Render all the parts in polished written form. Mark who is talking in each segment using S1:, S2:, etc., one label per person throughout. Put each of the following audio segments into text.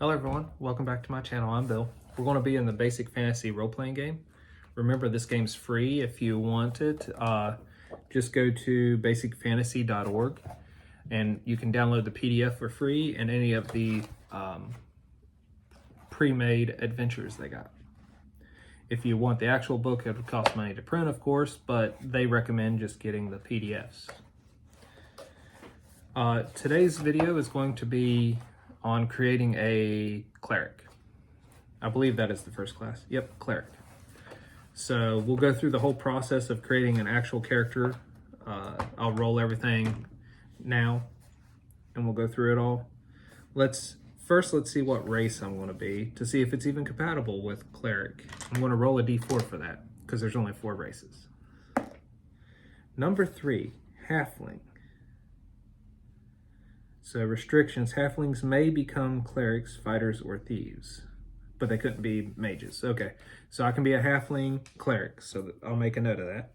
S1: Hello everyone, welcome back to my channel. I'm Bill. We're going to be in the basic fantasy role-playing game. Remember, this game's free. If you want it, just go to basicfantasy.org and you can download the PDF for free and any of the pre-made adventures they got. If you want the actual book, it would cost money to print, of course, but they recommend just getting the PDFs. Today's video is going to be on creating a cleric. I believe that is the first class. Yep, cleric. So we'll go through the whole process of creating an actual character. I'll roll everything now and we'll go through it all. Let's see what race I'm going to be to see if it's even compatible with cleric. I'm going to roll a d4 for that because there's only 4 races. Number 3, halfling. So restrictions, halflings may become clerics, fighters, or thieves, but they couldn't be mages. Okay, so I can be a halfling cleric, so I'll make a note of that.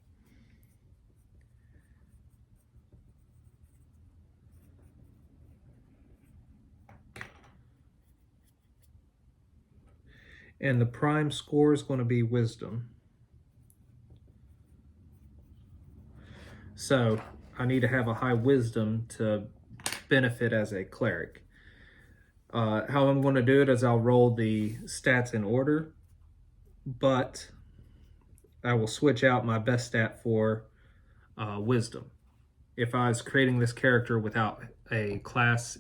S1: And the prime score is going to be wisdom. So I need to have a high wisdom to benefit as a cleric. How I'm going to do it is I'll roll the stats in order, but I will switch out my best stat for wisdom. If I was creating this character without a class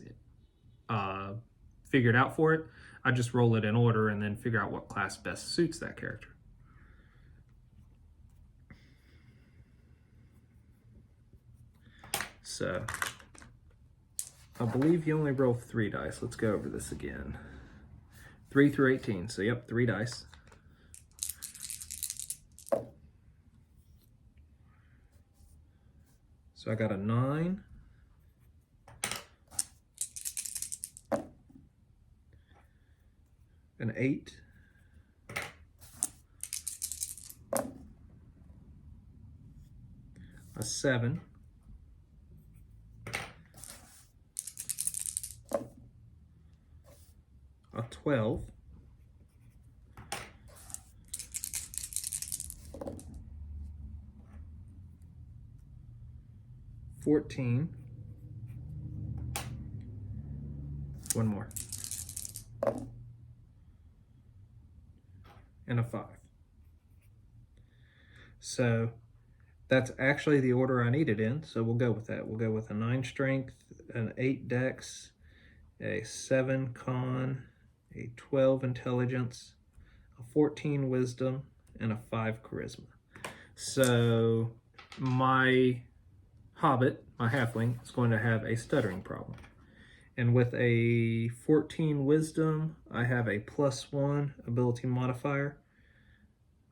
S1: figured out for it, I just roll it in order and then figure out what class best suits that character. So I believe you only roll 3 dice. Let's go over this again. 3 through 18. So yep, 3 dice. So I got a 9. An 8. A 7. A 12, $14, one more, and a 5. So that's actually the order I need it in, so we'll go with that. We'll go with a 9 strength, an 8 dex, a 7 con, a 12 intelligence, a 14 wisdom, and a 5 charisma. So my hobbit, my halfling, is going to have a stuttering problem. And with a 14 wisdom, I have a +1 ability modifier.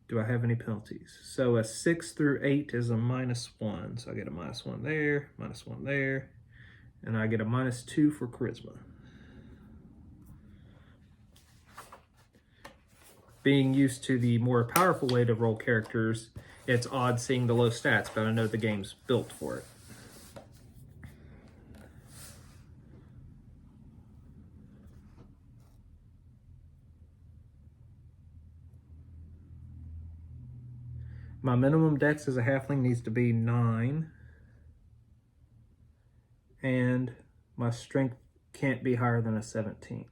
S1: Do I have any penalties? So a 6 through 8 is a -1. So I get a -1 there, -1 there, and I get a -2 for charisma. Being used to the more powerful way to roll characters, it's odd seeing the low stats, but I know the game's built for it. My minimum dex as a halfling needs to be 9, and my strength can't be higher than a 17.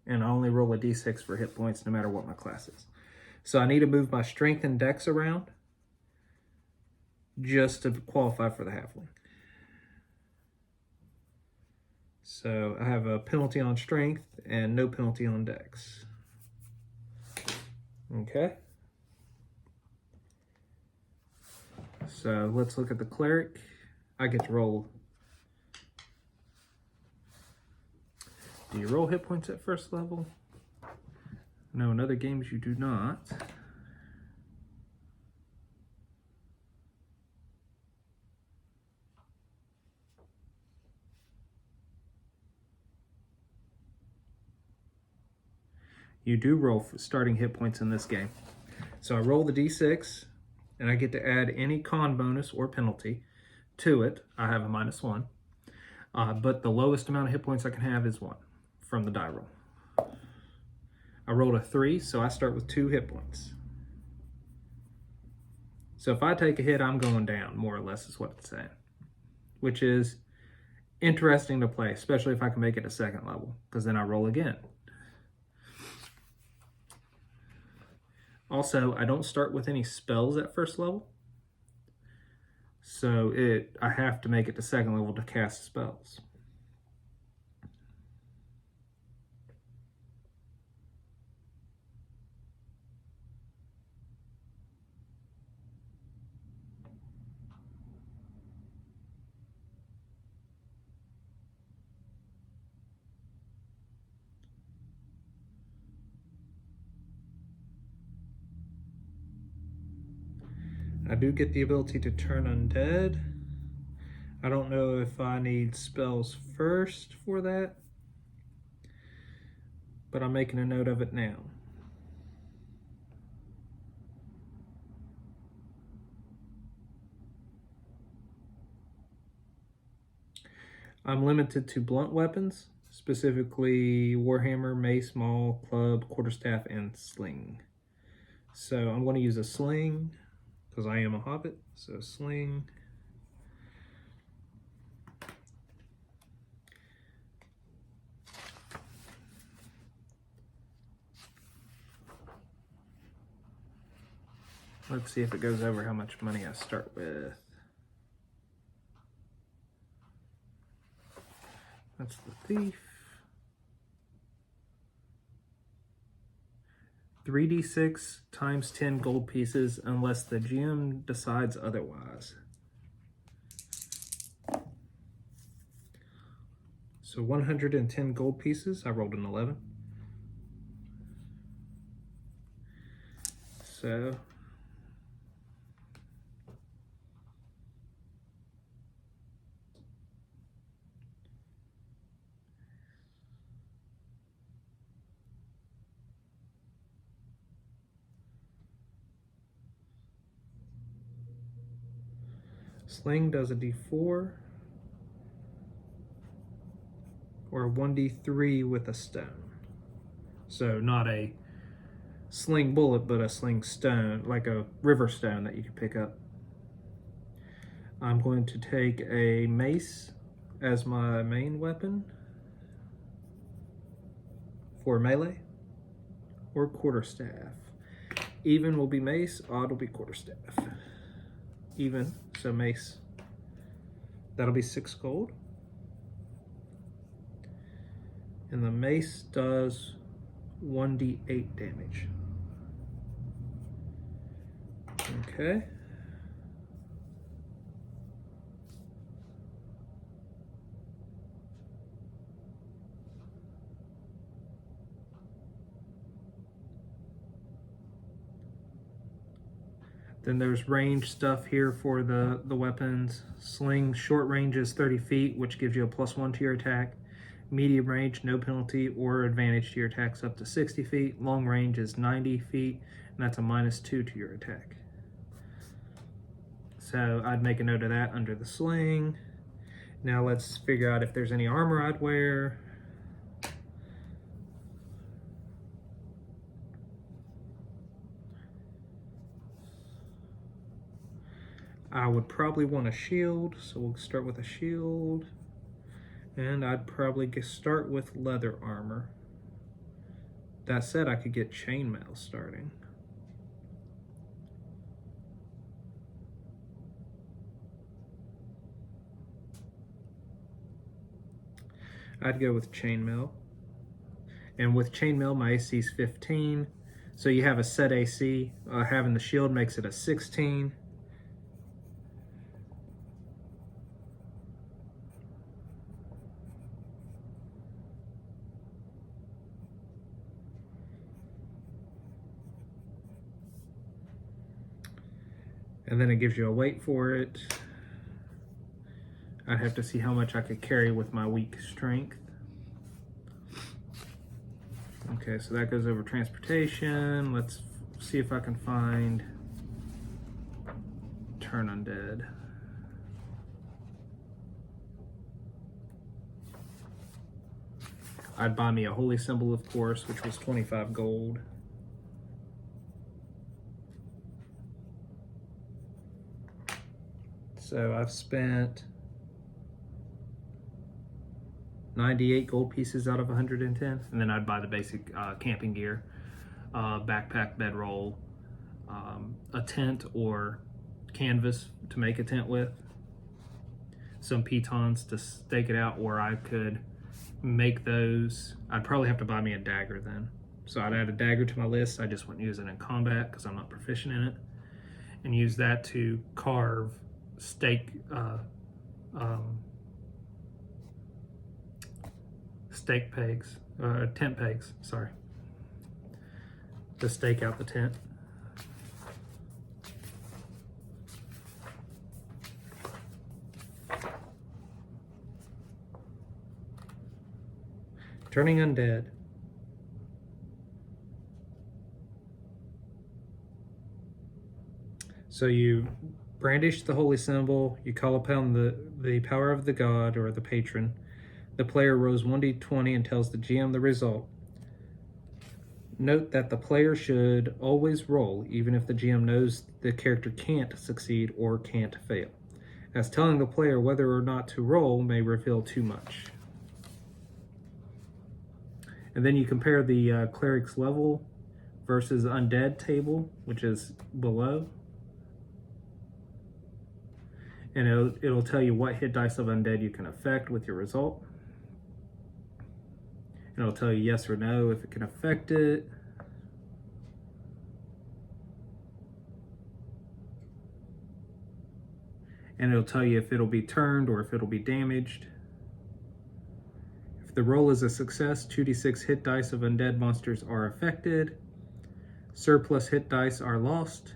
S1: And I only roll a d6 for hit points no matter what my class is. So I need to move my strength and dex around just to qualify for the halfling. So I have a penalty on strength and no penalty on dex. Okay. So let's look at the cleric. I get to roll. Do you roll hit points at first level? No, in other games you do not. You do roll starting hit points in this game. So I roll the d6, and I get to add any con bonus or penalty to it. I have a -1. But the lowest amount of hit points I can have is 1 from the die roll. I rolled a 3, so I start with 2 hit points. So if I take a hit, I'm going down, more or less is what it's saying. Which is interesting to play, especially if I can make it a 2nd level, because then I roll again. Also, I don't start with any spells at 1st level. So I have to make it to 2nd level to cast spells. I do get the ability to turn undead. I don't know if I need spells first for that, but I'm making a note of it now. I'm limited to blunt weapons, specifically Warhammer, mace, maul, club, quarterstaff, and sling. So I'm going to use a sling, because I am a hobbit, so sling. Let's see if it goes over how much money I start with. That's the thief. 3d6 times 10 gold pieces unless the GM decides otherwise. So 110 gold pieces. I rolled an 11. So sling does a d4 or a 1d3 with a stone. So not a sling bullet, but a sling stone, like a river stone that you can pick up. I'm going to take a mace as my main weapon for melee, or quarterstaff. Even will be mace, odd will be quarterstaff. Even, so mace. That'll be 6 gold. And the mace does 1d8 damage. Okay. Then there's range stuff here for the weapons. Sling, short range is 30 feet, which gives you a +1 to your attack. Medium range, no penalty or advantage to your attacks up to 60 feet. Long range is 90 feet, and that's a -2 to your attack. So I'd make a note of that under the sling. Now let's figure out if there's any armor I'd wear. I would probably want a shield, so we'll start with a shield. And I'd probably start with leather armor. That said, I could get chainmail starting. I'd go with chainmail. And with chainmail, my AC is 15. So you have a set AC. Having the shield makes it a 16. And then it gives you a weight for it. I'd have to see how much I could carry with my weak strength. Okay, so that goes over transportation. Let's see if I can find turn undead. I'd buy me a holy symbol, of course, which was 25 gold. So I've spent 98 gold pieces out of 110, and then I'd buy the basic camping gear, backpack, bedroll, a tent or canvas to make a tent with, some pitons to stake it out, or I could make those. I'd probably have to buy me a dagger then. So I'd add a dagger to my list. I just wouldn't use it in combat because I'm not proficient in it, and use that to carve stake pegs, tent pegs, sorry, to stake out the tent. Turning undead. So you brandish the holy symbol, you call upon the power of the god or the patron. The player rolls 1d20 and tells the GM the result. Note that the player should always roll, even if the GM knows the character can't succeed or can't fail, as telling the player whether or not to roll may reveal too much. And then you compare the cleric's level versus undead table, which is below. And it'll tell you what hit dice of undead you can affect with your result. And it'll tell you yes or no if it can affect it. And it'll tell you if it'll be turned or if it'll be damaged. If the roll is a success, 2d6 hit dice of undead monsters are affected. Surplus hit dice are lost.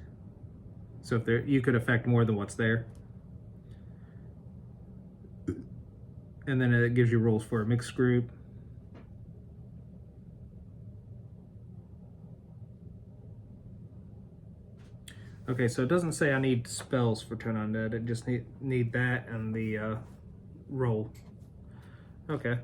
S1: So if you could affect more than what's there. And then it gives you rolls for a mixed group. Okay, so it doesn't say I need spells for turn undead. It just need that and the roll. Okay.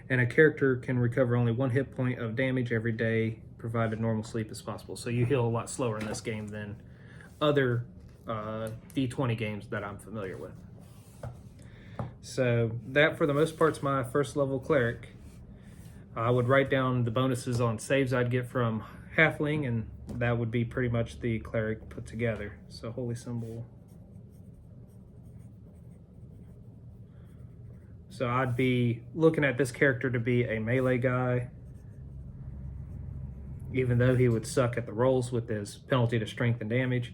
S1: And a character can recover only 1 hit point of damage every day, provided normal sleep is possible. So you heal a lot slower in this game than other D20 games that I'm familiar with. So that, for the most part, is my first level cleric. I would write down the bonuses on saves I'd get from halfling, and that would be pretty much the cleric put together. So holy symbol. So I'd be looking at this character to be a melee guy, even though he would suck at the rolls with his penalty to strength and damage.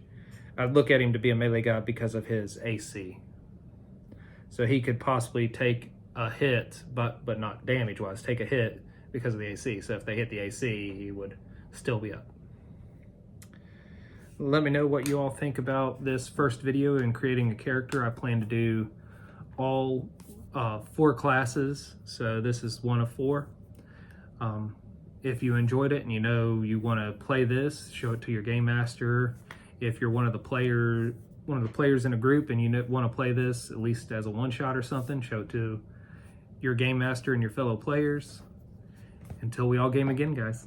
S1: I'd look at him to be a melee guy because of his AC. So he could possibly take a hit, but not damage-wise, take a hit because of the AC. So if they hit the AC, he would still be up. Let me know what you all think about this first video in creating a character. I plan to do all 4 classes, so this is 1 of 4. If you enjoyed it and you know you want to play this, show it to your game master. If you're one of the players in a group and you want to play this at least as a one-shot or something, show it to your game master and your fellow players. Until we all game again, guys.